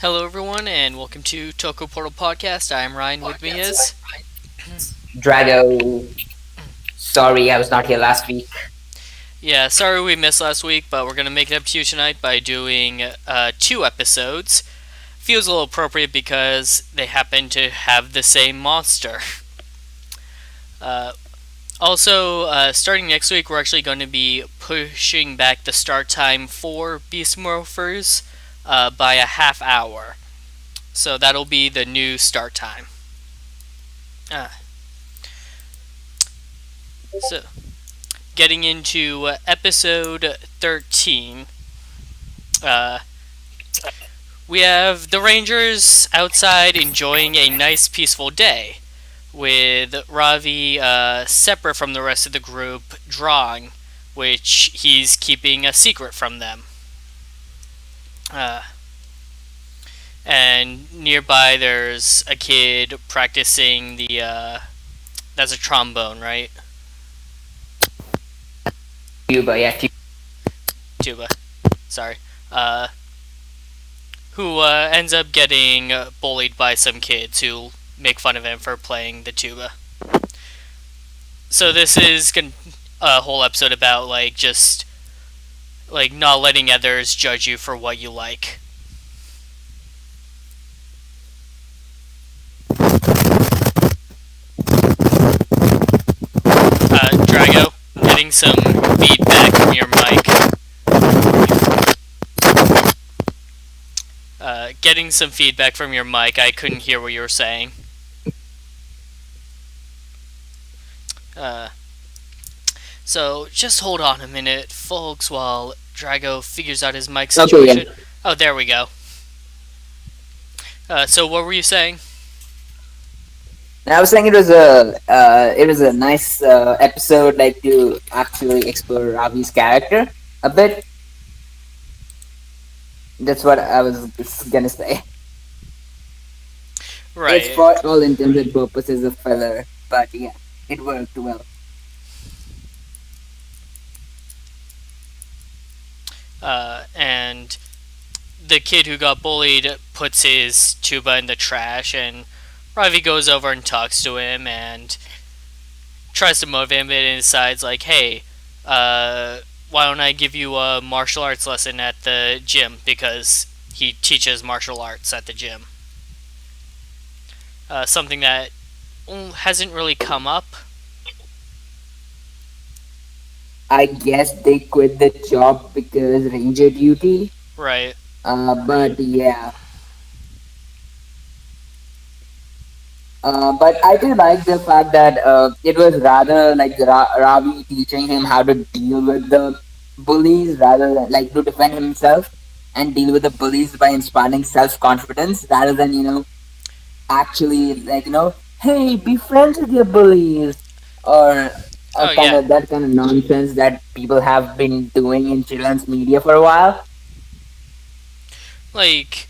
Hello, everyone, and welcome to Toku Portal Podcast. I am Ryan. With me is Drago. Sorry, I was not here last week. yeah. Sorry we missed last week, but we're gonna make it up to you tonight by doing two episodes. Feels a little appropriate because they happen to have the same monster. Uh, starting next week, we're actually going to be pushing back the start time for Beast Morphers by a half hour. So that'll be the new start time. Uh, so getting into episode 13. Uh, we have the Rangers outside enjoying a nice, peaceful day, with Ravi separate from the rest of the group, drawing, which he's keeping a secret from them. Uh, and nearby, there's a kid practicing the. That's a trombone, right? Cuba, yeah, Tuba. Sorry. Uh, who ends up getting bullied by some kids who make fun of him for playing the tuba. So this is a whole episode about just not letting others judge you for what you like. Drago, getting some feedback from your mic. Getting some feedback from your mic. I couldn't hear what you were saying. Uh, so just hold on a minute, folks, while Drago figures out his mic okay, yeah. situation. Oh, there we go. So what were you saying? I was saying it was a nice episode, like to actually explore Ravi's character a bit. That's what I was gonna say. It's Right. for all intents and purposes a filler, but yeah, it worked well. And the kid who got bullied puts his tuba in the trash, and Ravi goes over and talks to him and tries to motivate him, and decides hey, why don't I give you a martial arts lesson at the gym, because he teaches martial arts at the gym. Something that hasn't really come up. I guess they quit the job because ranger duty. Right. But yeah, but I do like the fact that it was rather like Ravi teaching him how to deal with the bullies rather than like to defend himself and deal with the bullies by inspiring self confidence rather than actually hey, be friends with your bullies or Oh kind yeah. of that kind of nonsense that people have been doing in children's media for a while. Like,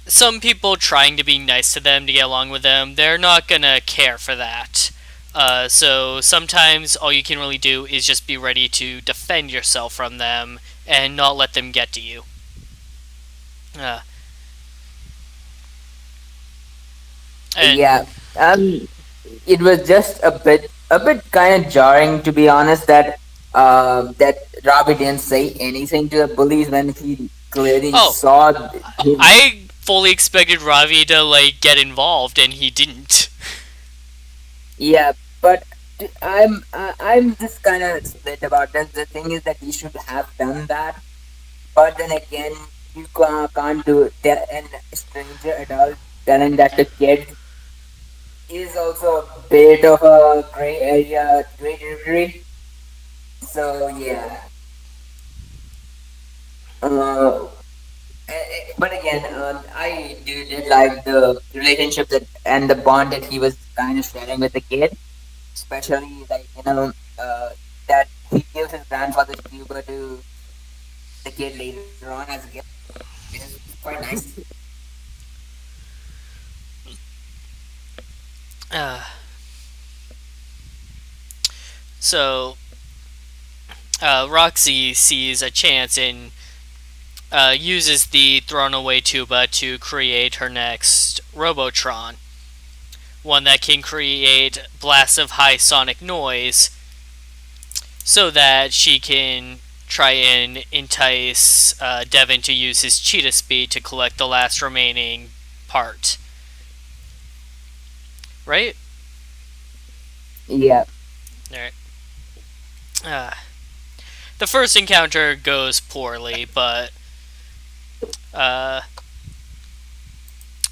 some people trying to be nice to them to get along with them, they're not gonna care for that. So sometimes all you can really do is just be ready to defend yourself from them and not let them get to you. Uh, and Yeah. It was just a bit kind of jarring to be honest that Robbie didn't say anything to the bullies when he clearly oh, saw him. I fully expected Ravi to get involved, and he didn't. Yeah, but I'm just kind of split about that. The thing is that he should have done that, but then again, you can't do tell an stranger adult telling that to kids is also a bit of a gray area, gray territory. So yeah. Uh, but again, I did like the relationship that and the bond that he was kind of sharing with the kid, especially that he gives his grandfather's tuba to the kid later on as a gift, which is quite nice. Uh, so Roxy sees a chance in uses the thrown away tuba to create her next Robotron, one that can create blasts of high sonic noise so that she can try and entice Devin to use his cheetah speed to collect the last remaining part. Right? Yeah. Alright. Uh, the first encounter goes poorly, but uh,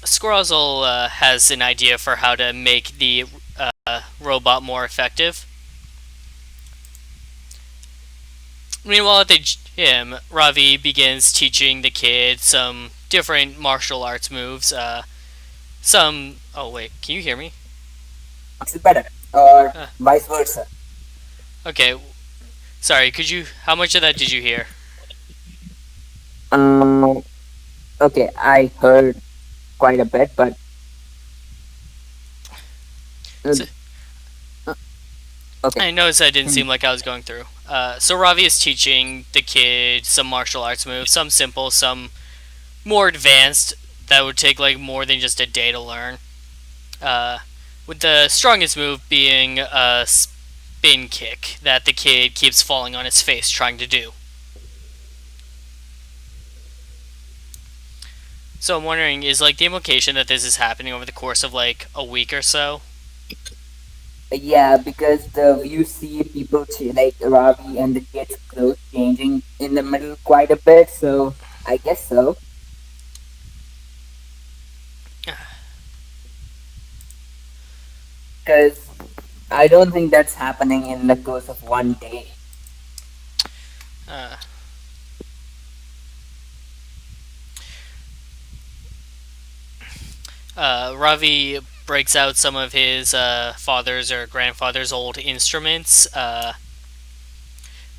Squirrel has an idea for how to make the robot more effective. Meanwhile, at the gym, Ravi begins teaching the kid some different martial arts moves. Some. Oh, wait, can you hear me? Makes it better, or Uh, vice versa. okay, sorry, could you. How much of that did you hear? Um. Okay, I heard quite a bit, but uh, So, uh, okay. I noticed that didn't Hmm. seem like I was going through. So Ravi is teaching the kid some martial arts moves, some simple, some more advanced that would take like more than just a day to learn. Uh, with the strongest move being a spin kick that the kid keeps falling on his face trying to do. So I'm wondering, is like the implication that this is happening over the course of like a week or so? Yeah, because you see people like Ravi and the kids' clothes changing in the middle quite a bit, so I guess so. Because I don't think that's happening in the course of one day. Uh, Ravi breaks out some of his father's or grandfather's old instruments.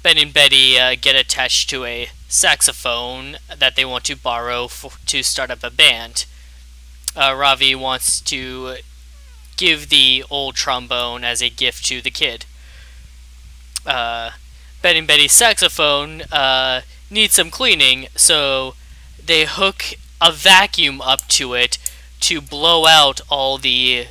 Ben and Betty get attached to a saxophone that they want to borrow to start up a band. Ravi wants to give the old trombone as a gift to the kid. Uh, Ben and Betty's saxophone needs some cleaning, so they hook a vacuum up to it to blow out all the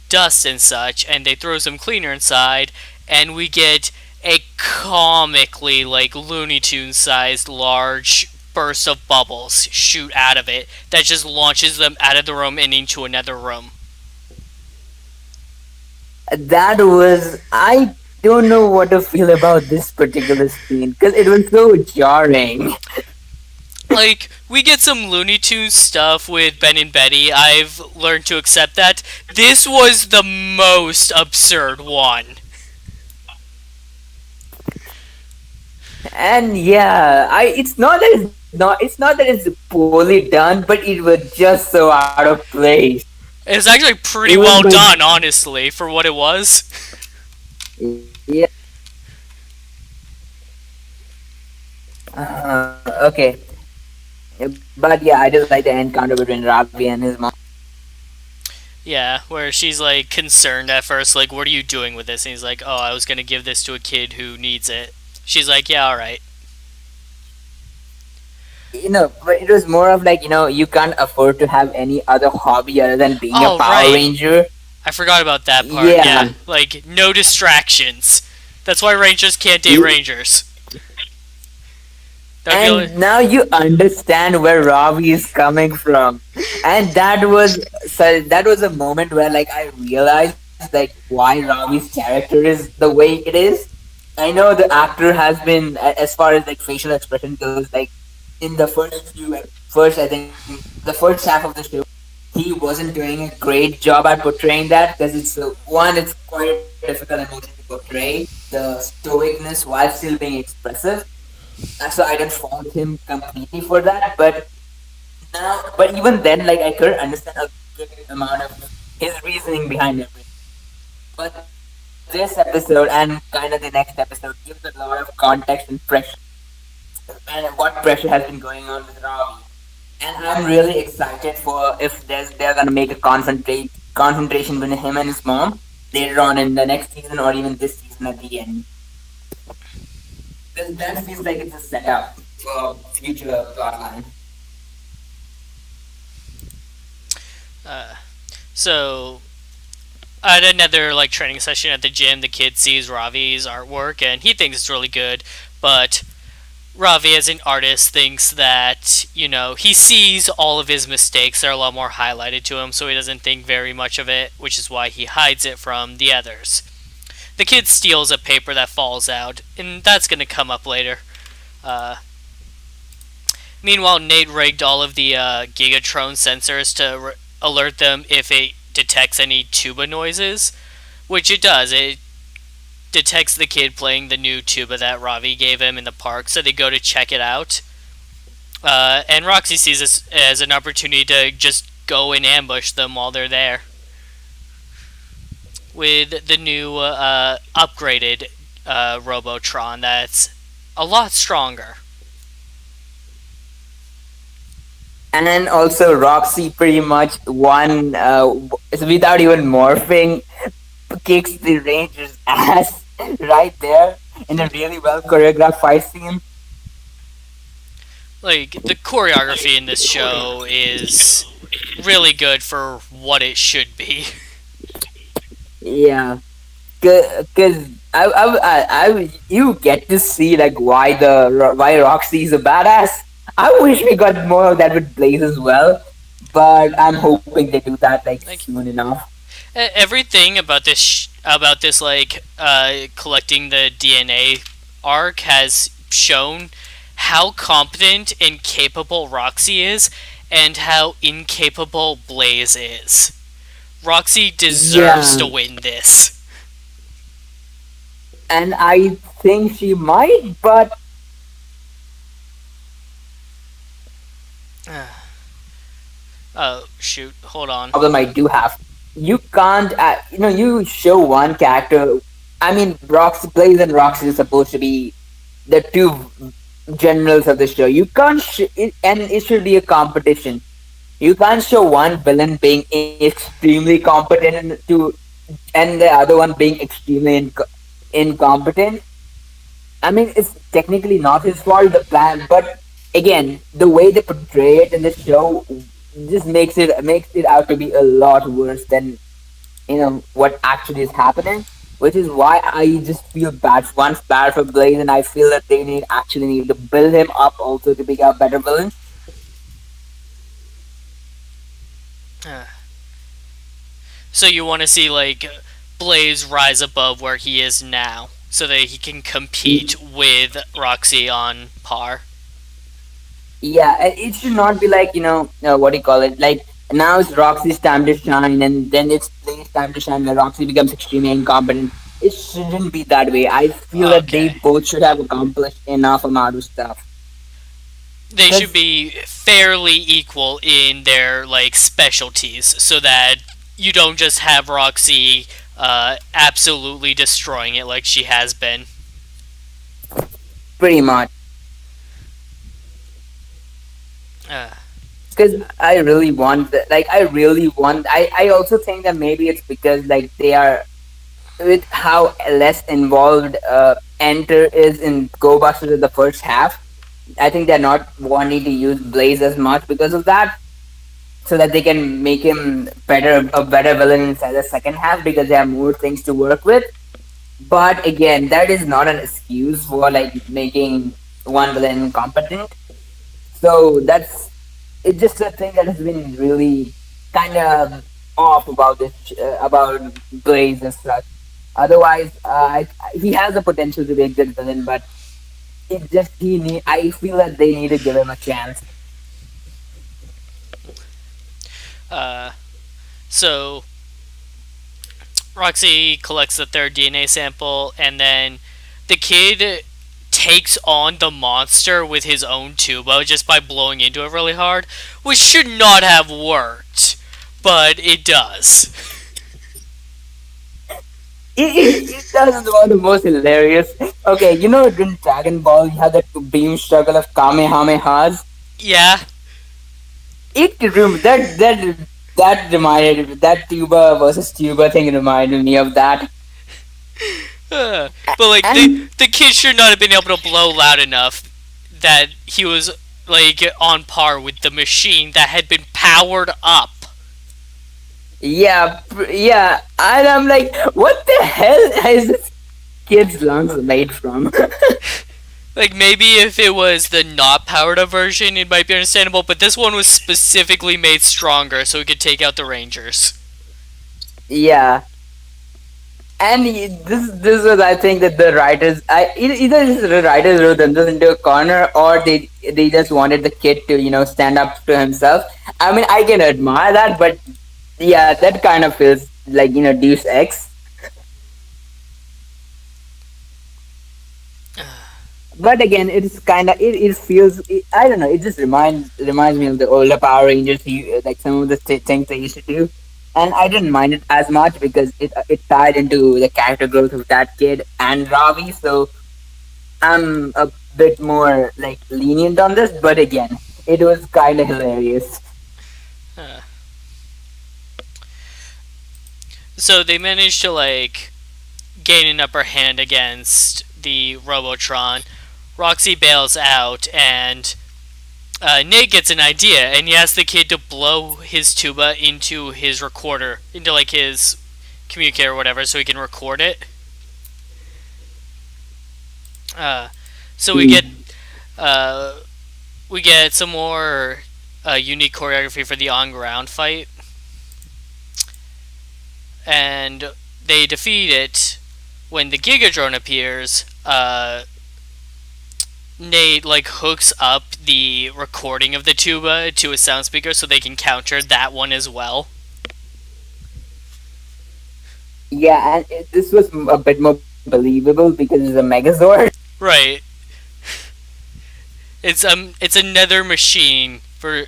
dust and such, and they throw some cleaner inside, and we get a comically like Looney Tunes sized large burst of bubbles shoot out of it that just launches them out of the room and into another room. That was, I don't know what to feel about this particular scene because it was so jarring. Like, we get some Looney Tunes stuff with Ben and Betty. I've learned to accept that. This was the most absurd one. And yeah, I it's not that it's poorly done, but it was just so out of place. It was actually pretty Even well by done, honestly, for what it was. yeah, okay, but yeah, I just like the encounter between Ravi and his mom. Yeah, where she's like concerned at first, like, what are you doing with this? And he's like, oh, I was gonna give this to a kid who needs it. She's like, yeah, alright. But it was more of like, you can't afford to have any other hobby other than being a Oh, Power right. Ranger. I forgot about that part, Yeah, yeah. Like, no distractions. That's why Rangers can't date y- Rangers. That'd be and now you understand where Ravi is coming from, and that was a moment where like I realized like why Ravi's character is the way it is. I know the actor has been, as far as like facial expression goes, like in the first I think the first half of the show, he wasn't doing a great job at portraying that because it's quite a difficult emotion to portray the stoicness while still being expressive. So I didn't fault him completely for that, but even then, like I could understand a good amount of his reasoning behind everything. But this episode and kind of the next episode gives a lot of context and pressure, and what pressure has been going on with Ravi. And I'm really excited for if they're gonna make a confrontation between him and his mom later on in the next season or even this season at the end. Because that feels like it's a setup. future plotline. Uh, so at another like training session at the gym, the kid sees Ravi's artwork and he thinks it's really good, but Ravi, as an artist, thinks that, he sees all of his mistakes that are a lot more highlighted to him, so he doesn't think very much of it, which is why he hides it from the others. The kid steals a paper that falls out, and that's going to come up later. Uh, Meanwhile, Nate rigged all of the Gigatron sensors to alert them if it detects any tuba noises, which it does. It detects the kid playing the new tuba that Ravi gave him in the park, so they go to check it out. And Roxy sees this as an opportunity to just go and ambush them while they're there. With the new upgraded Robotron that's a lot stronger. And then also Roxy pretty much without even morphing, kicks the Rangers' ass right there in a really well choreographed fight scene. Like, the choreography in this show is really good for what it should be. Yeah, because you get to see like why Roxy is a badass. I wish we got more of that with Blaze as well, but I'm hoping they do that like Like, soon enough. everything about this like collecting the DNA arc has shown how competent and capable Roxy is and how incapable Blaze is. Roxy deserves to Yeah, win this. and I think she might, but Oh shoot, hold on. problem I do have. You can't, you show one character. I mean, Roxy, Blaze and Roxy is supposed to be the two generals of the show. You can't, and it should be a competition. You can't show one villain being extremely competent and the other one being extremely incompetent. I mean, it's technically not his fault, the plan, but again, the way they portray it in the show just makes it out to be a lot worse than what actually is happening. Which is why I just feel bad for Blaze, and I feel that they actually need to build him up also to become a better villain. So you want to see like Blaze rise above where he is now, so that he can compete with Roxy on par. Yeah, it should not be like what do you call it? Like now it's Roxy's time to shine, and then it's Blaze's time to shine, where Roxy becomes extremely incompetent. It shouldn't be that way. I feel that they Okay. both should have accomplished enough amount of stuff. They should Because be fairly equal in their like specialties, so that you don't just have Roxy absolutely destroying it like she has been. pretty much. Uh, Because I really want, like, I really want. I also think that maybe it's because like they are with how less involved Enter is in Go Busters in the first half. I think they're not wanting to use Blaze as much because of that, so that they can make him a better villain inside the second half because they have more things to work with. But again, that is not an excuse for like making one villain incompetent. So that's it's just a thing that has been really kind of off about about Blaze and such. Otherwise, he has the potential to be a good villain, but it just he need. I feel that they need to give him a chance. uh, so Roxy collects the third DNA sample, and then the kid takes on the monster with his own tuba just by blowing into it really hard, which should not have worked, but it does. It does one of the most hilarious. Okay, in Dragon Ball you have that beam struggle of Kamehamehas. Yeah, That reminded that tuba versus tuba thing reminded me of that. but like And the kid should not have been able to blow loud enough that he was like on par with the machine that had been powered up. Yeah, yeah, and I'm like, what the hell is this kid's lungs made from? Like maybe if it was the not powered up version, it might be understandable. But this one was specifically made stronger so it could take out the Rangers. Yeah, and this was, I think, that the writers, either the writers wrote themselves into a corner, or they just wanted the kid to stand up to himself. I mean, I can admire that, but yeah, that kind of feels like Deus Ex. But again, it's kind of it feels I don't know. It just reminds me of the older Power Rangers. Like some of the things they used to do, and I didn't mind it as much because it tied into the character growth of that kid and Ravi. So I'm a bit more like lenient on this. But again, it was kind of hilarious. Uh, so they managed to like gain an upper hand against the Robotron. Roxy bails out, and Nate gets an idea, and he asks the kid to blow his tuba into his recorder, into like his communicator or whatever, so he can record it. Uh, so uh, we get some more unique choreography for the on ground fight, and they defeat it when the Gigadrone appears. Nate like hooks up the recording of the tuba to a sound speaker so they can counter that one as well. Yeah, and this was a bit more believable because it's a Megazord. Right. It's another machine for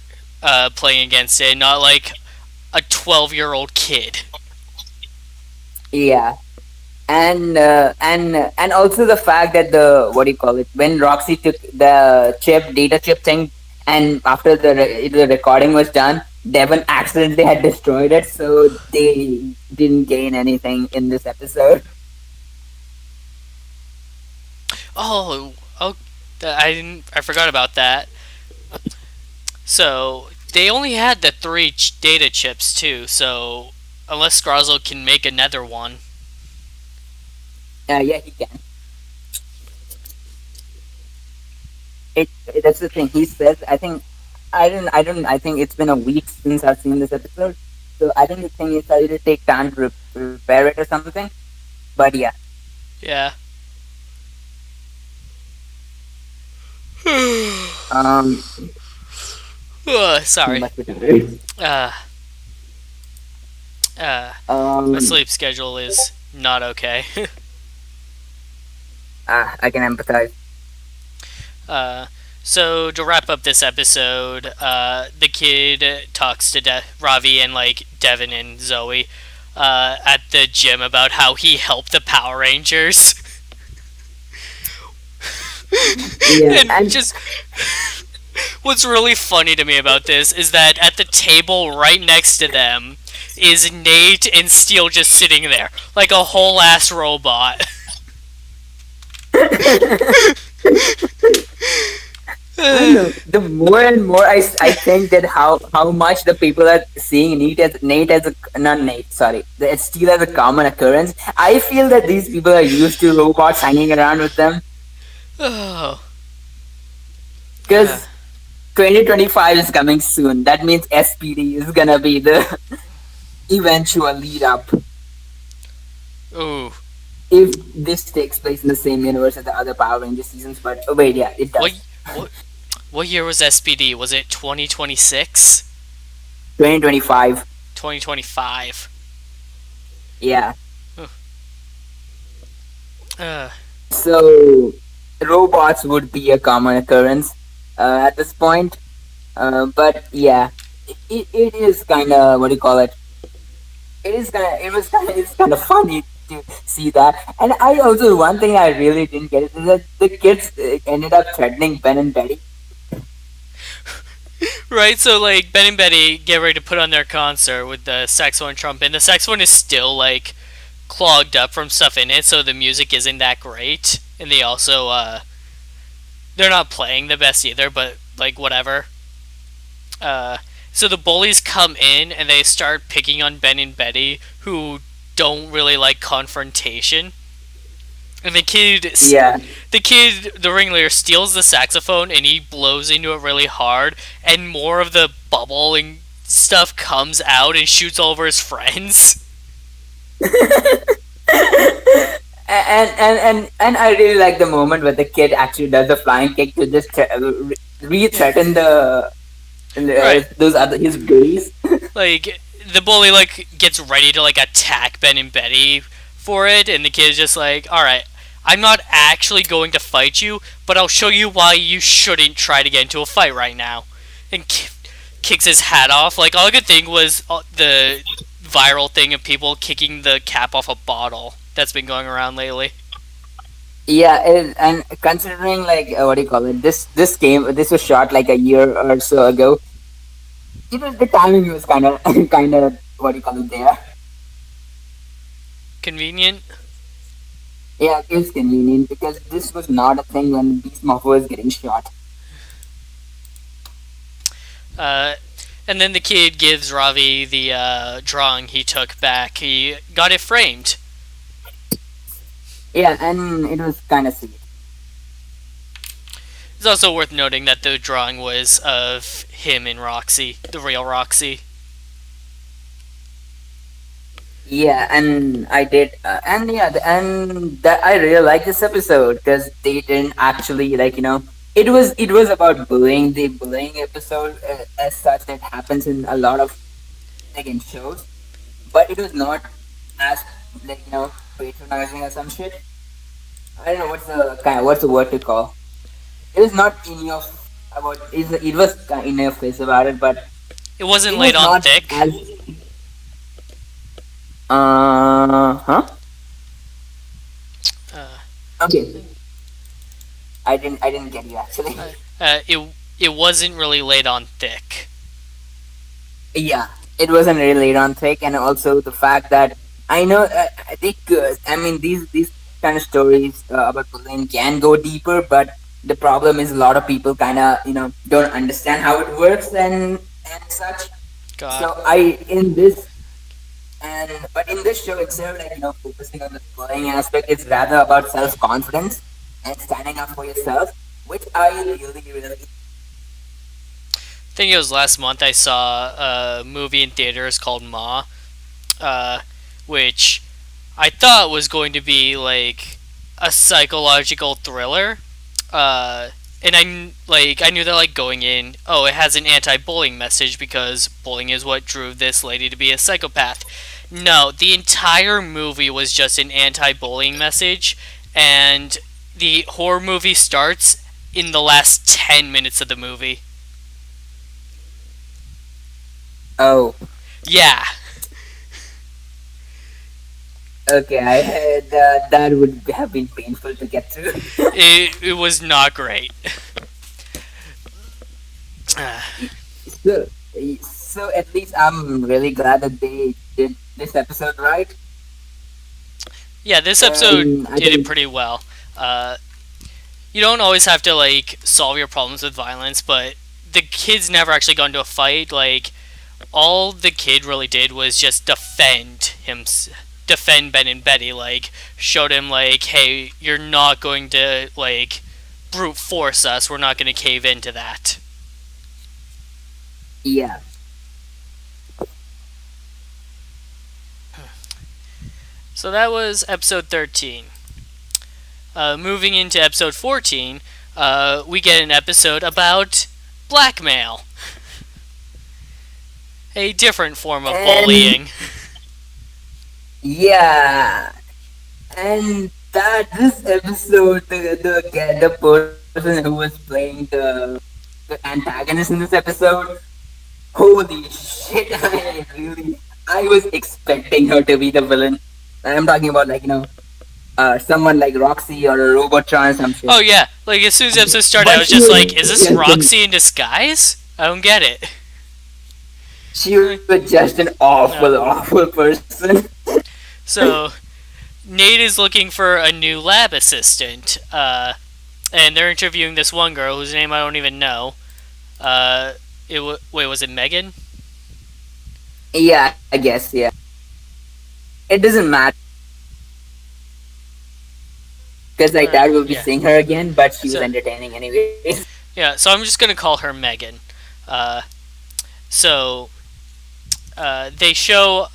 playing against it, not like a 12-year-old kid. Yeah, and also the fact that the what do you call it, when Roxy took the data chip thing, and after the recording was done, Devon accidentally had destroyed it, so they didn't gain anything in this episode. Oh, I forgot about that. So they only had the three data chips too. So unless Scrozzle can make another one. Yeah, he can. That's the thing he says. I think I think it's been a week since I've seen this episode, so I think the thing is that it'll take time to repair it or something. But yeah, Yeah. um, he Sorry. must be tired. Uh, uh, my Um, sleep schedule is not okay. I can empathize. uh, so to wrap up this episode, the kid talks to Ravi and like Devin and Zoe at the gym about how he helped the Power Rangers. Yeah, And and just what's really funny to me about this is that at the table right next to them is Nate and Steel just sitting there like a whole ass robot. I don't know. The more and more I think that how much the people are seeing Nate as a not Nate, sorry, it's still as a common occurrence. I feel that these people are used to robots hanging around with them Oh. Uh, because 2025 is coming soon. That means SPD is gonna be the eventual lead up ooh. if this takes place in the same universe as the other Power Rangers seasons. But oh, wait, yeah, it What does. what what year was SPD? Was it 2026? 2025. 2025. Yeah. Uh, So robots would be a common occurrence at this point. But yeah, it is kind of what do you call it? It's kind of funny to see that. And I also one thing I really didn't get is that the kids ended up threatening Ben and Betty. right, so like Ben and Betty get ready to put on their concert with the saxophone and trumpet. The saxophone is still like clogged up from stuff in it, so the music isn't that great. And they also they're not playing the best either, but like whatever. Uh, so the bullies come in and they start picking on Ben and Betty, who don't really like confrontation. And Yeah. the ringleader, steals the saxophone and he blows into it really hard, and more of the bubbling stuff comes out and shoots all over his friends. And I really like the moment where the kid actually does the flying kick to just re-threaten Right. those other his bullies. Like the bully like gets ready to like attack Ben and Betty for it, and the kid's just like, "All right, I'm not actually going to fight you, but I'll show you why you shouldn't try to get into a fight right now." And kicks his hat off. Like all I could think was the viral thing of people kicking the cap off a bottle that's been going around lately. Yeah, and considering like what do you call it? This was shot like a year or so ago. It was the timing was kind of kind of what do you call it there. Convenient. Yeah, it was convenient because this was not a thing when Beast Morpher was getting shot. Uh, and then the kid gives Ravi the drawing he took back. He got it framed. Yeah, and it was kind of sweet. It's also worth noting that the drawing was of him and Roxy, the real Roxy. Yeah, and I did, and yeah, and that I really like this episode because they didn't actually it was about bullying, the bullying episode as such that happens in a lot of like in shows, but it was not as patronizing or some shit. I don't know what's the word to call. It was not in your about it was in your face about it, but It wasn't it laid was on not thick. as huh. Uh, Okay, I didn't get you actually. it wasn't really laid on thick. Yeah, it wasn't really on thick, and also the fact that I know I think I mean these kind of stories about bullying can go deeper, but the problem is a lot of people kind of don't understand how it works and such. God. So I in this and but in this show instead of focusing on the bullying aspect, it's rather about self confidence and standing up for yourself, which I really I think it was last month I saw a movie in theaters called Ma, uh, which I thought was going to be like a psychological thriller. And I knew that like going in, oh, it has an anti-bullying message because bullying is what drove this lady to be a psychopath. No, the entire movie was just an anti-bullying message, and the horror movie starts in the last 10 minutes of the movie. Oh, Yeah, okay. I heard that would have been painful to get through. it was not great. so, so at least I'm really glad that they did this episode right. Yeah, this episode I did it think pretty well. Uh, you don't always have to like solve your problems with violence, but the kids never actually got into a fight. Like all the kid really did was just defend Ben and Betty. Like showed him like, hey, you're not going to like brute force us. We're not going to cave into that. yeah. So that was episode 13. Moving into episode 14, we get an episode about blackmail, a different form of And bullying. yeah, and that this episode, the person who was playing the antagonist in this episode, holy shit! I was expecting her to be the villain. I'm talking about someone like Roxy or a Robotron or some shit. Oh yeah, like as soon as the episode started, I But was she just was like, "Is this just an Roxy in disguise?" I don't get it. she was just an awful, No. awful person. So Nate is looking for a new lab assistant, and they're interviewing this one girl whose name I don't even know. Uh, wait, was it Megan? Yeah, I guess. Yeah, it doesn't matter because All like right, that will be yeah. seeing her again, but she was So entertaining anyways. yeah, so I'm just gonna call her Megan. Uh, so they show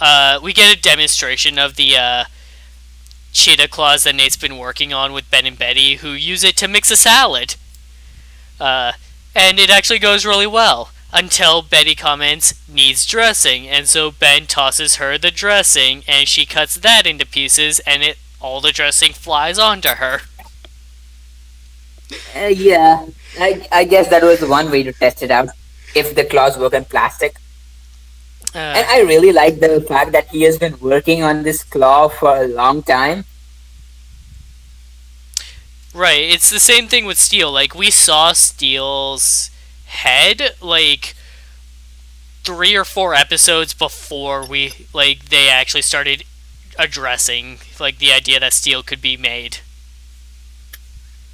we get a demonstration of the cheetah claws that Nate's been working on with Ben and Betty, who use it to mix a salad. Uh, and it actually goes really well until Betty comments needs dressing, and so Ben tosses her the dressing, and she cuts that into pieces, and it all the dressing flies onto her. Yeah, I guess that was one way to test it out if the claws work on plastic. And Uh, I really like the fact that he has been working on this claw for a long time. right, it's the same thing with Steel. Like we saw Steel's head like 3 or 4 episodes before they actually started addressing like the idea that Steel could be made.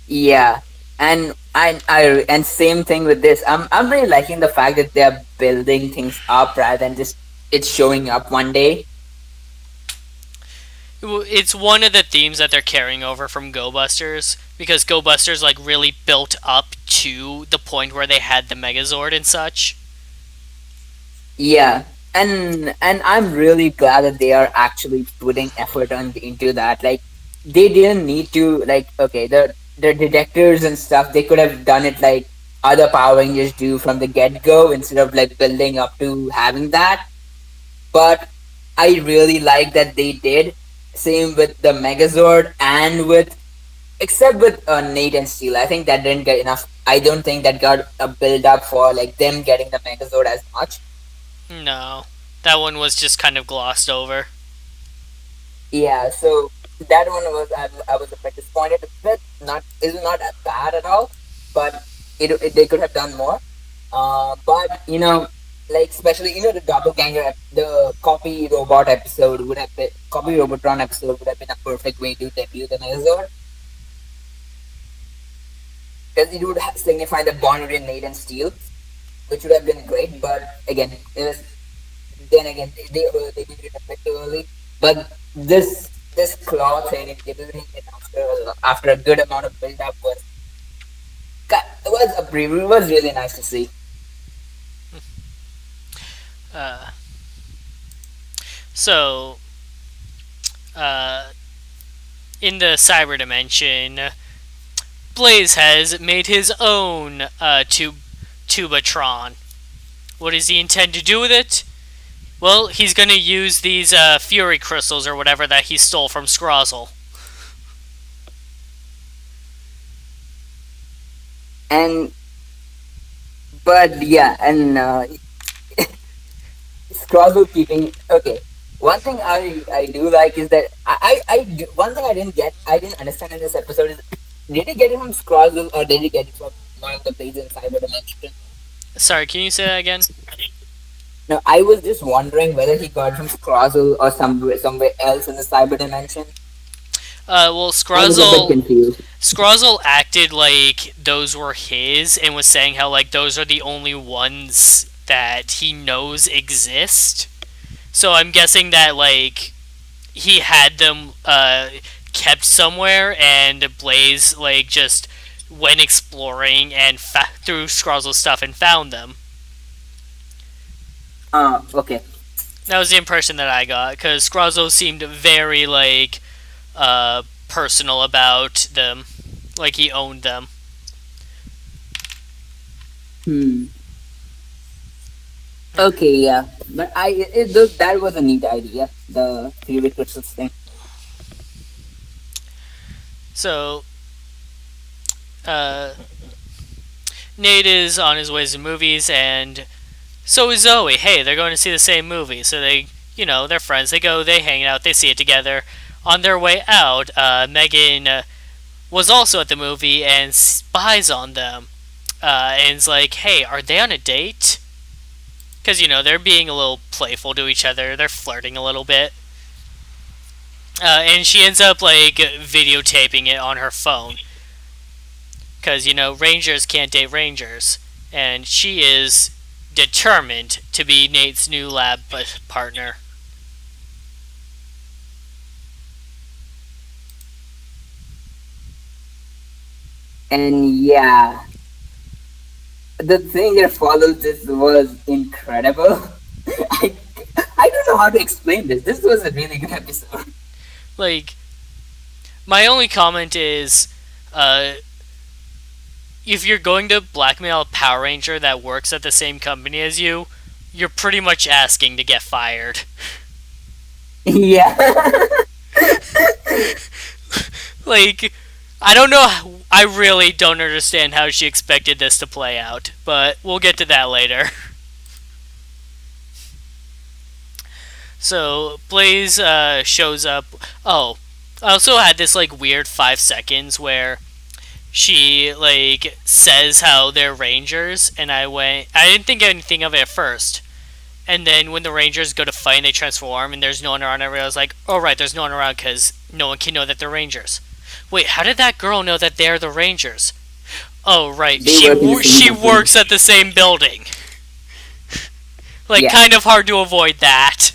Yeah, and and same thing with this. I'm really liking the fact that they're building things up rather than just it showing up one day. It's one of the themes that they're carrying over from Go Busters because Go Busters like really built up to the point where they had the Megazord and such. Yeah, and I'm really glad that they are actually putting effort into that. Like they didn't need to like okay the detectors and stuff. They could have done it like other Power Rangers do from the get go instead of like building up to having that. But I really like that they did. Same with the Megazord and with except with Nate and Steel. I think that didn't get enough. I don't think that got a build up for like them getting the Megazord as much. No, that one was just kind of glossed over. Yeah, so that one was I was a bit disappointed with. Not is not bad at all, but they could have done more. But like especially the doppelganger, the copy robot episode would have been copy robotron episode would have been a perfect way to debut the Megazord because it would signify the bond between Nate and Steel, which would have been great. But again, it was then again they did it a bit too early. But this claw thing and delivering it after a good amount of build up was a preview. It was really nice to see. Uh, so, uh, in the cyber dimension, Blaze has made his own Tubatron. What does he intend to do with it? Well, he's going to use these Fury crystals or whatever that he stole from Scrozzle. And but yeah, and Scroggle keeping okay. One thing I do like is that one thing I didn't understand in this episode is did he get it from Scroggle or did he get it from one of the places in Cyber Dimension? Sorry, can you say that again? No, I was just wondering whether he got it from Scroggle or somewhere else in the Cyber Dimension. Well, I was a bit confused. Scrozzle acted like those were his and was saying how like those are the only ones that he knows exist. So I'm guessing that like he had them kept somewhere, and Blaze like just went exploring and through Scrozzle's stuff and found them. Okay. That was the impression that I got because Scrozzle seemed very like personal about them, like he owned them. Hmm. Okay, yeah, but that was a neat idea, the Fury crystals thing. So uh, Nate is on his way to movies, and so is Zoe. Hey, they're going to see the same movie, so they're friends. They go, they hang out, they see it together. On their way out, Megan was also at the movie and spies on them, and is like, "Hey, are they on a date?" Because they're being a little playful to each other. They're flirting a little bit, and she ends up like videotaping it on her phone. because Rangers can't date Rangers, and she is determined to be Nate's new lab partner. And yeah, the thing that followed this was incredible. I, I don't know how to explain this. This was a really good episode. Like, my only comment is, uh, if you're going to blackmail a Power Ranger that works at the same company as you, you're pretty much asking to get fired. Yeah. Like, I don't know. I really don't understand how she expected this to play out, but we'll get to that later. So Blaze shows up. Oh, I also had this like weird 5 seconds where she like says how they're rangers, and I didn't think anything of it at first. And then when the Rangers go to fight and they transform and there's no one around, I was like, oh right, there's no one around because no one can know that they're Rangers. Wait, how did that girl know that they're the Rangers? Oh right, They work in the same she company. works at the same building. Like, Yeah, kind of hard to avoid that.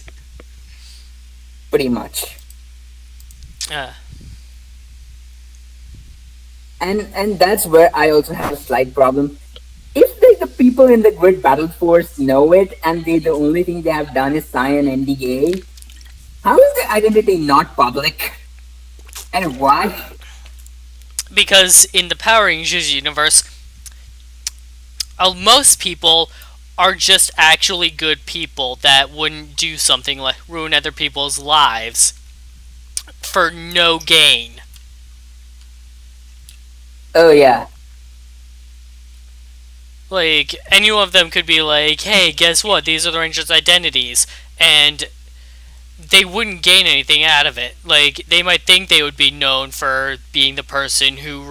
pretty much. Uh, And that's where I also have a slight problem. If like the people in the Grid Battle Force know it and the only thing they have done is sign an NDA, how is their identity not public? And why? because in the Power Rangers universe, most people are just actually good people that wouldn't do something like ruin other people's lives for no gain. Oh yeah. Like, any of them could be like, hey, guess what? These are the Rangers' identities. And they wouldn't gain anything out of it. Like, they might think they would be known for being the person who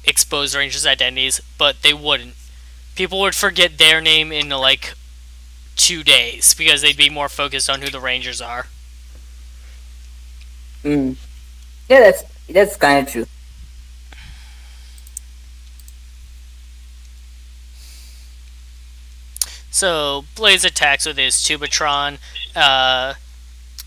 expose Rangers' identities, but they wouldn't. People would forget their name in like 2 days because they'd be more focused on who the Rangers are. Mm. Yeah, that's kind of true. So Blaze attacks with his Tubatron,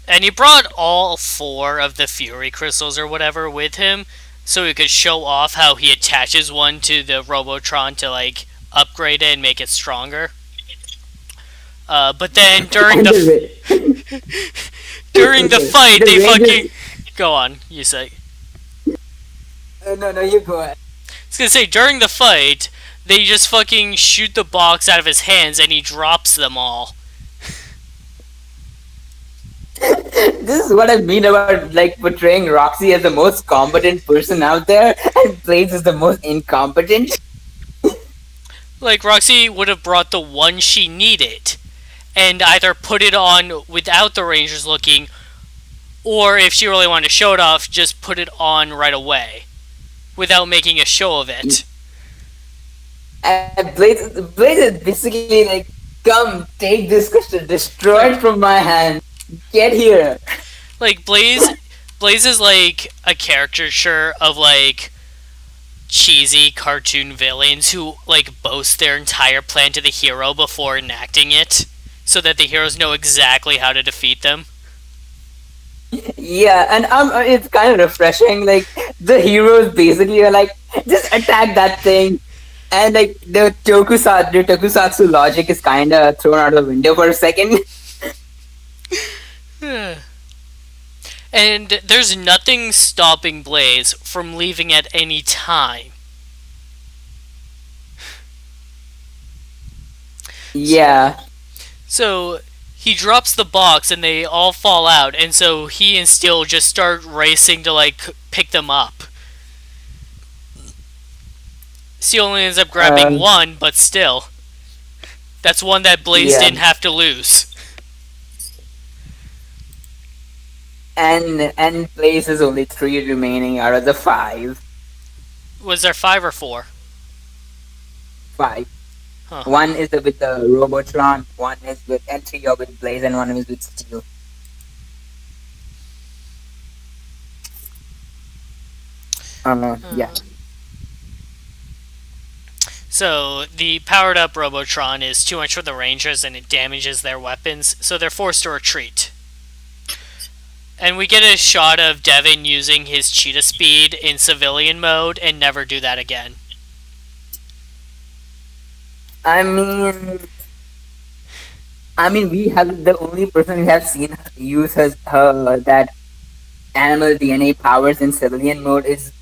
and he brought all 4 of the Fury crystals or whatever with him, so he could show off how he attaches one to the Robotron to like upgrade it and make it stronger. But then And during the okay, fight, the they fucking Rangers. go on. You say. No, you go ahead. I was gonna say during the fight, they just fucking shoot the box out of his hands and he drops them all. This is what I mean about like portraying Roxy as the most competent person out there, and Blaze is the most incompetent. Like Roxy would have brought the one she needed and either put it on without the Rangers looking, or if she really wanted to show it off, just put it on right away without making a show of it. And Blaze is basically like, come take this crystal, destroy it from my hand. Get here. Like Blaze is like a caricature of like cheesy cartoon villains who like boast their entire plan to the hero before enacting it so that the heroes know exactly how to defeat them. Yeah, and it's kind of refreshing. Like the heroes basically are like, just attack that thing, and like the tokusatsu logic is kind of thrown out of the window for a second. And there's nothing stopping Blaze from leaving at any time. Yeah, So he drops the box and they all fall out, and so he and Steel just start racing to like pick them up. Steel only ends up grabbing um, one, but still. That's one that Blaze yeah, didn't have to lose. and Blaze is only 3 remaining out of the five. Was there 5 or 4? Five. Huh. One is with the Robotron, one is with and 3 are with Blaze, and one is with Steel. Yeah. So the powered up Robotron is too much for the Rangers and it damages their weapons, so they're forced to retreat. And we get a shot of Devin using his cheetah speed in civilian mode and never do that again. I mean, we have the only person we have seen use her that animal DNA powers in civilian mode is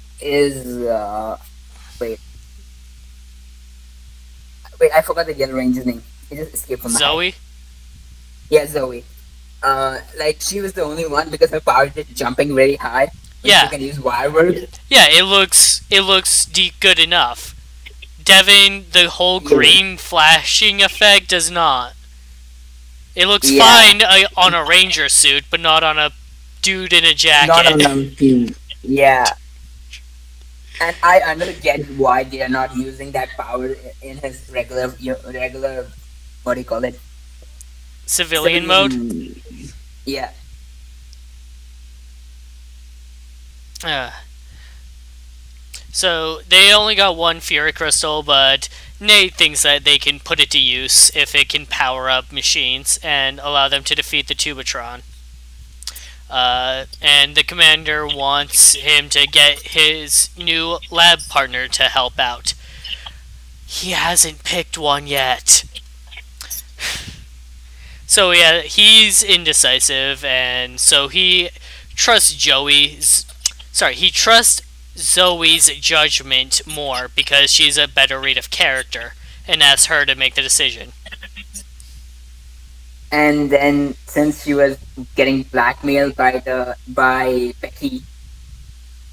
wait I forgot the Yellow Ranger's name. It just escaped from my head. Zoe? Yeah, Zoe. Like she was the only one because her power is just jumping very high, which she Yeah. can use wire work. Yeah, it looks good enough. Devin, the whole Yeah, green flashing effect does not. It looks yeah, fine on a ranger suit, but not on a dude in a not on jacket. the team. Yeah, and I under get why they are not using that power in his regular what do you call it, Civilian mode. civilian. Yeah, Uh, so they only got one Fury Crystal, but Nate thinks that they can put it to use if it can power up machines and allow them to defeat the Tubatron. And the commander wants him to get his new lab partner to help out. He hasn't picked one yet. So yeah, he's indecisive, and so he trusts Joey's. Sorry, he trusts Zoe's judgment more because she's a better read of character, and asks her to make the decision. and then since she was getting blackmailed by Becky,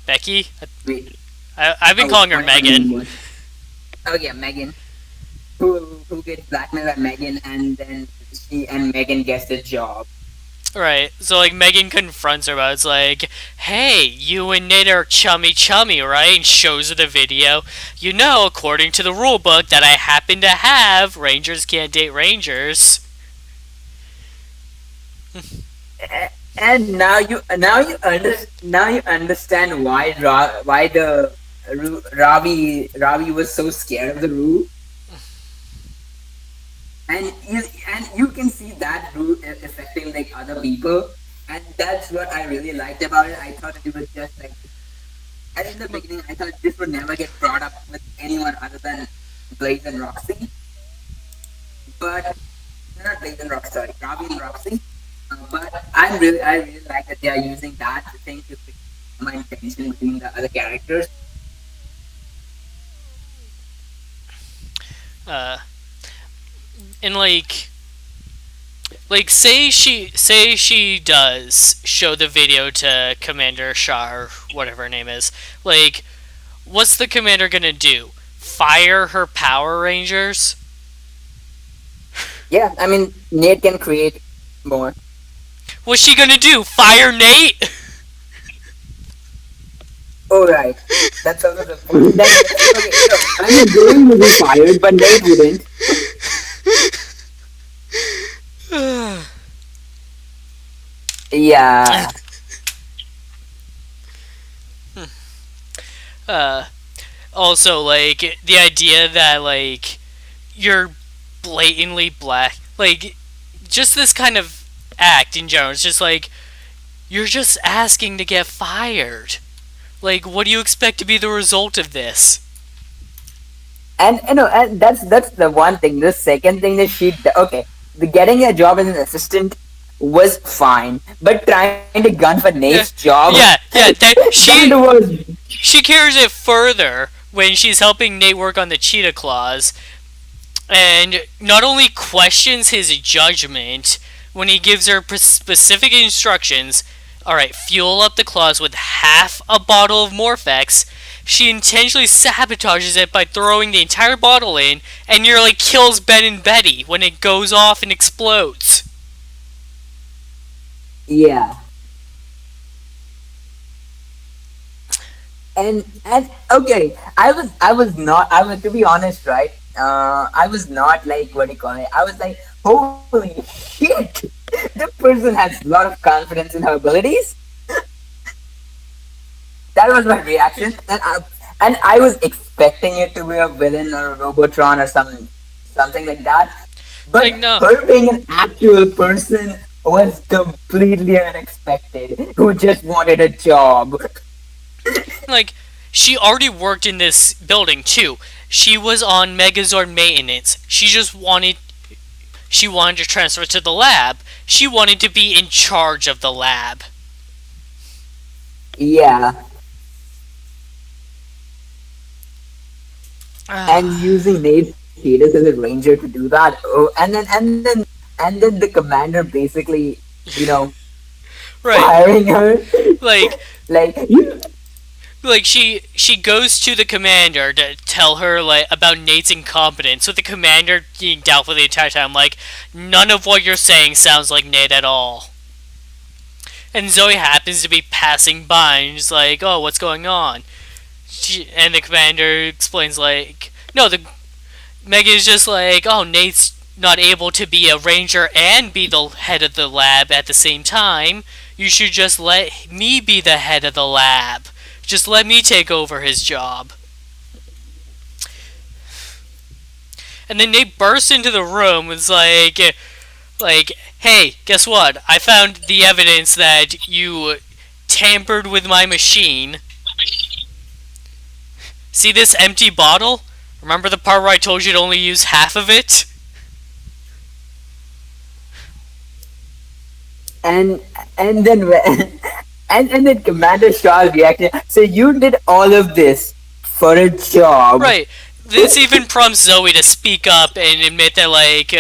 Becky, we I've been calling her whatever her name Megan. was. Oh yeah, Megan, who gets blackmailed by Megan, and then she and Megan gets the job. Right. So like Megan confronts her about it. It's like, hey, you and Nate are chummy chummy, right? And shows her the video. You know, according to the rule book that I happen to have, Rangers can't date Rangers. And now you understand why Ravi was so scared of the rule, and you can see that rule affecting like other people, and that's what I really liked about it. I thought it was just like, and in the beginning I thought this would never get brought up with anyone other than Blaze and Roxy, but not Blaze and Roxy, sorry, Ravi and Roxy. But I really like that they are using that thing to create my tension between the other characters. Uh, and like say she does show the video to Commander Shah or whatever her name is. Like, what's the commander gonna do? Fire her Power Rangers? Yeah, I mean Nate can create more. What's she gonna do? Fire Nate? Oh right, that's also the point. Okay. No, I mean Joey would be fired, but Nate wouldn't. Yeah, uh, Also, like the idea that like you're blatantly black, like just this kind of act in general. It's just like you're just asking to get fired. Like, what do you expect to be the result of this? and you know, and that's the one thing. The second thing that okay, the getting a job as an assistant was fine, but trying to gun for Nate's Yeah, job, yeah. That that was she carries it further when she's helping Nate work on the cheetah claws, and not only questions his judgment when he gives her specific instructions. All right, fuel up the claws with half a bottle of Morphex. She intentionally sabotages it by throwing the entire bottle in, and nearly kills Ben and Betty when it goes off and explodes. yeah. And okay, I was not, I was, to be honest, right, I was not like, what do you call it, I was like, holy shit, the person has a lot of confidence in her abilities. That was my reaction, and I was expecting it to be a villain or a Robotron or something like that. But Like, no. her being an actual person was completely unexpected. Who just wanted a job. Like, she already worked in this building too. She was on Megazord maintenance. She wanted to transfer to the lab. She wanted to be in charge of the lab. Yeah, and Ah, using Nate's status as a ranger to do that. Oh, and then the commander basically, you know, right. firing her. Like Like you. she goes to the commander to tell her like about Nate's incompetence. So the commander being doubtful the entire time, like none of what you're saying sounds like Nate at all. And Zoe happens to be passing by and she's like, "Oh, what's going on?" And the commander explains like, "No, the Megan is just like, oh, Nate's not able to be a ranger and be the head of the lab at the same time. You should just let me be the head of the lab. Just let me take over his job." And then Nate bursts into the room and is like, hey, guess what? I found the evidence that you tampered with my machine. See this empty bottle? Remember the part where I told you to only use half of it? and and then and then Commander Shaw's reaction. So you did all of this for a job. Right. This even prompts Zoe to speak up and admit that, like,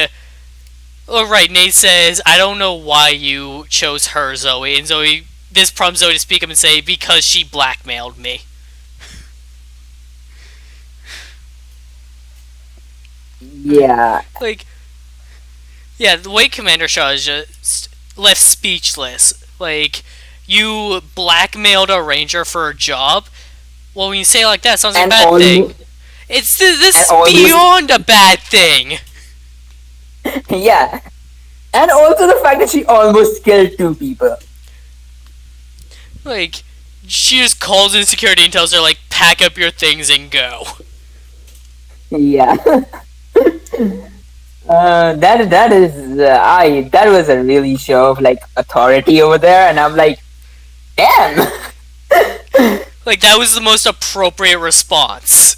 oh, right, Nate says, I don't know why you chose her, Zoe. And this prompts Zoe to speak up and say, because she blackmailed me. Yeah, Like, yeah, the way Commander Shaw is just left speechless. Like, you blackmailed a ranger for a job? Well, when you say it like that, it sounds like a and bad thing. almost and This almost beyond a bad thing. yeah, and also the fact that she almost killed two people. Like, she just calls in security and tells her, like, pack up your things and go. Yeah. That was a really show of like authority over there, and I'm like, damn. Like, that was the most appropriate response.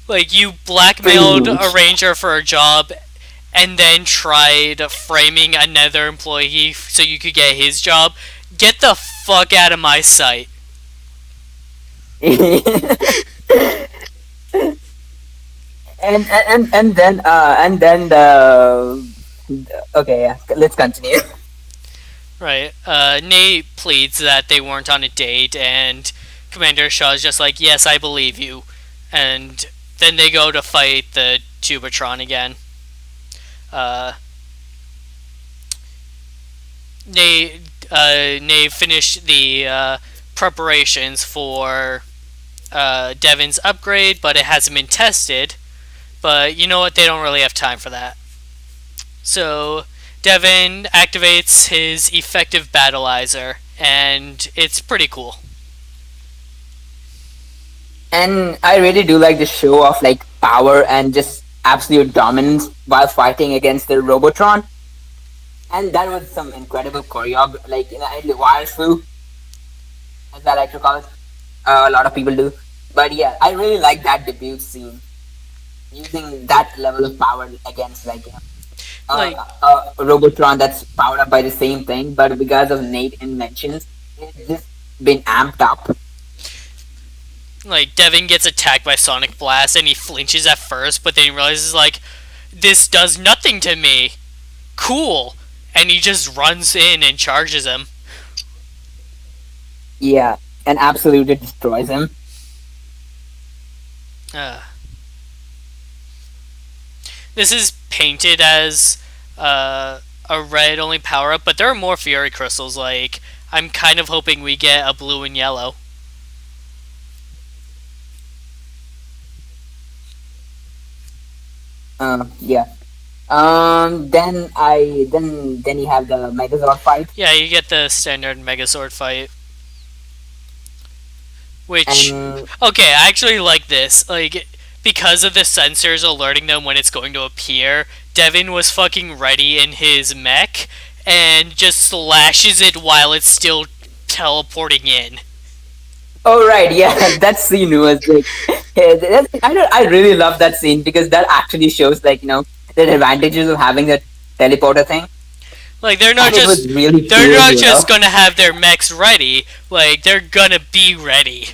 Like, you Pretty blackmailed a much. ranger for a job and then tried framing another employee so you could get his job. Get the fuck out of my sight. And then okay, yeah, let's continue. Right. Nate pleads that they weren't on a date, and Commander Shaw's just like, yes, I believe you. And then they go to fight the Tubatron again. Uh, Nate finished the preparations for Devin's upgrade, but it hasn't been tested. But you know what? They don't really have time for that. So Devin activates his effective battleizer, and it's pretty cool. And I really do like the show of like power and just absolute dominance while fighting against the Robotron. And that was some incredible choreography, like wire fu, as I like to call it. A lot of people do, but yeah, I really like that debut scene using that level of power against like Like, a Robotron that's powered up by the same thing, but because of Nate inventions, it's just been amped up. Devin gets attacked by Sonic Blast, and he flinches at first, but then he realizes, like, this does nothing to me. Cool. And he just runs in and charges him. Yeah, and absolutely destroys him. Uh, this is painted as a red only power up, but there are more Fury Crystals. Like, I'm kind of hoping we get a blue and yellow. Yeah. Then you have the Megazord fight. Yeah, you get the standard Megazord fight. Which, And okay, I actually like this. Like, because of the sensors alerting them when it's going to appear, Devin was fucking ready in his mech and just slashes it while it's still teleporting in. oh right, yeah, that scene was like, yeah, I really love that scene because that actually shows like the advantages of having that teleporter thing, Like, and it was really they're cool as not just well. gonna have their mechs ready, like, they're gonna be ready.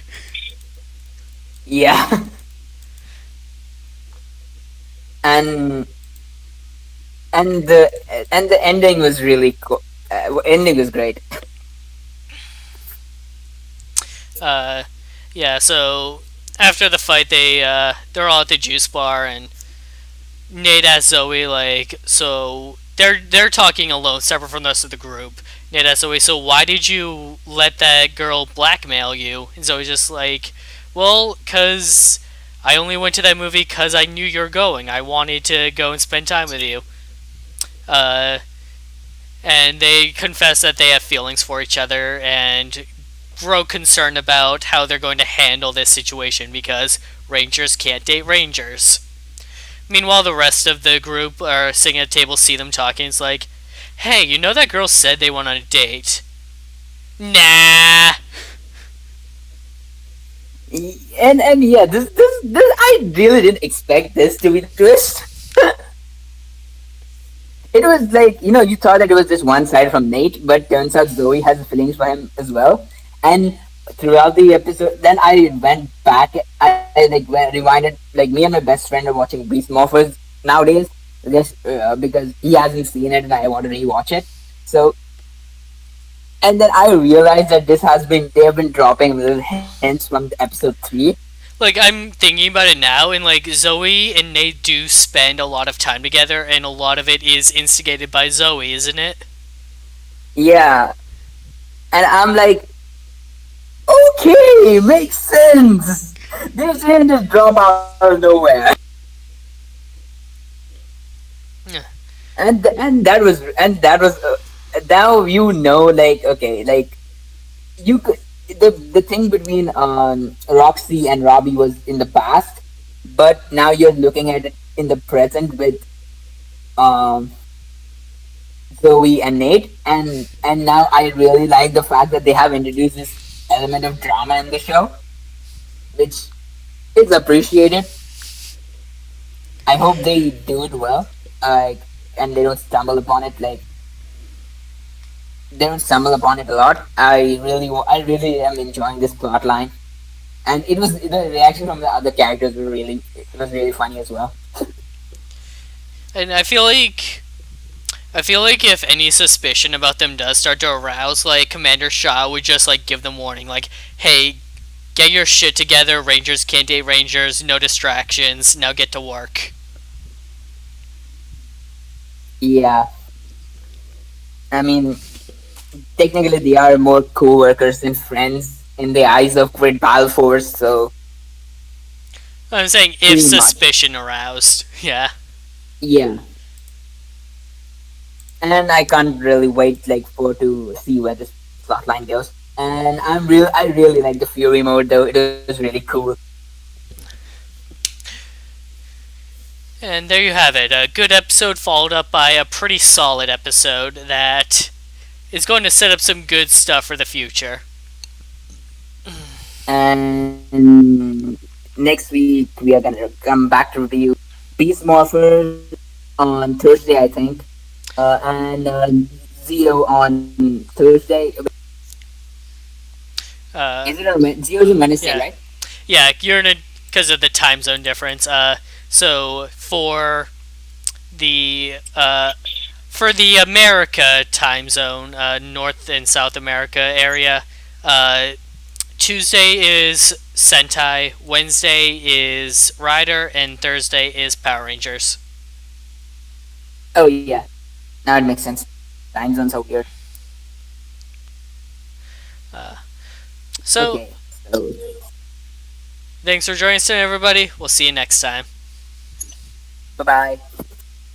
Yeah, and and the and the ending was really cool. Ending was great. Uh, yeah, so after the fight, they're all at the juice bar, and Nate asks Zoe, like, so they're talking alone, separate from the rest of the group. Nate asks Zoe, so why did you let that girl blackmail you? And Zoe's just like, well, cause I only went to that movie cause I knew you're going. I wanted to go and spend time with you. Uh, and they confess that they have feelings for each other and grow concerned about how they're going to handle this situation because Rangers can't date Rangers. Meanwhile, the rest of the group are sitting at a table, see them talking. It's like, hey, you know that girl said they went on a date? Nah. And yeah, this I really didn't expect this to be the twist. It was like, you thought that it was just one side from Nate, but turns out Zoe has feelings for him as well. And throughout the episode, then I went back, rewinded, like me and my best friend are watching Beast Morphers nowadays, because he hasn't seen it and I want to rewatch it. So, and then I realized that they have been dropping little hints from episode 3. Like, I'm thinking about it now, and like, Zoe and Nate do spend a lot of time together, and a lot of it is instigated by Zoe, isn't it? Yeah. And I'm like, okay, makes sense. This didn't just drop out of nowhere. Yeah. And that was now like, okay, like you could the thing between Roxy and Robbie was in the past, but now you're looking at it in the present with um Zoe and Nate, and now I really like the fact that they have introduced this element of drama in the show, which is appreciated. I hope they do it well, like, and they don't stumble upon it like they don't stumble upon it a lot. I really am enjoying this plot line, and it was the reaction from the other characters were really it was really funny as well. And I feel like if any suspicion about them does start to arouse, like Commander Shaw would just like give them warning, like, "Hey, get your shit together. Rangers can't date Rangers. No distractions. Now get to work." Yeah, I mean, technically they are more co-workers than friends in the eyes of Grid Battle Force, so I'm saying if pretty much. suspicion aroused. Yeah. Yeah, and I can't really wait like for to see where this plotline goes. And I really like the Fury mode though. It was really cool. And there you have it. A good episode followed up by a pretty solid episode that is going to set up some good stuff for the future. And next week we are gonna come back to review Beast Morphers on Thursday, I think, and Zeo on Thursday. Uh, Is it on Zeo's on Wednesday, yeah. right? Yeah, you're in a. Because of the time zone difference. So the uh, for the America time zone, North and South America area, uh, Tuesday is Sentai, Wednesday is Rider, and Thursday is Power Rangers. Oh yeah, now it makes sense. Time zones are weird. Uh, so, Okay, so thanks for joining us today, everybody. We'll see you next time. bye bye.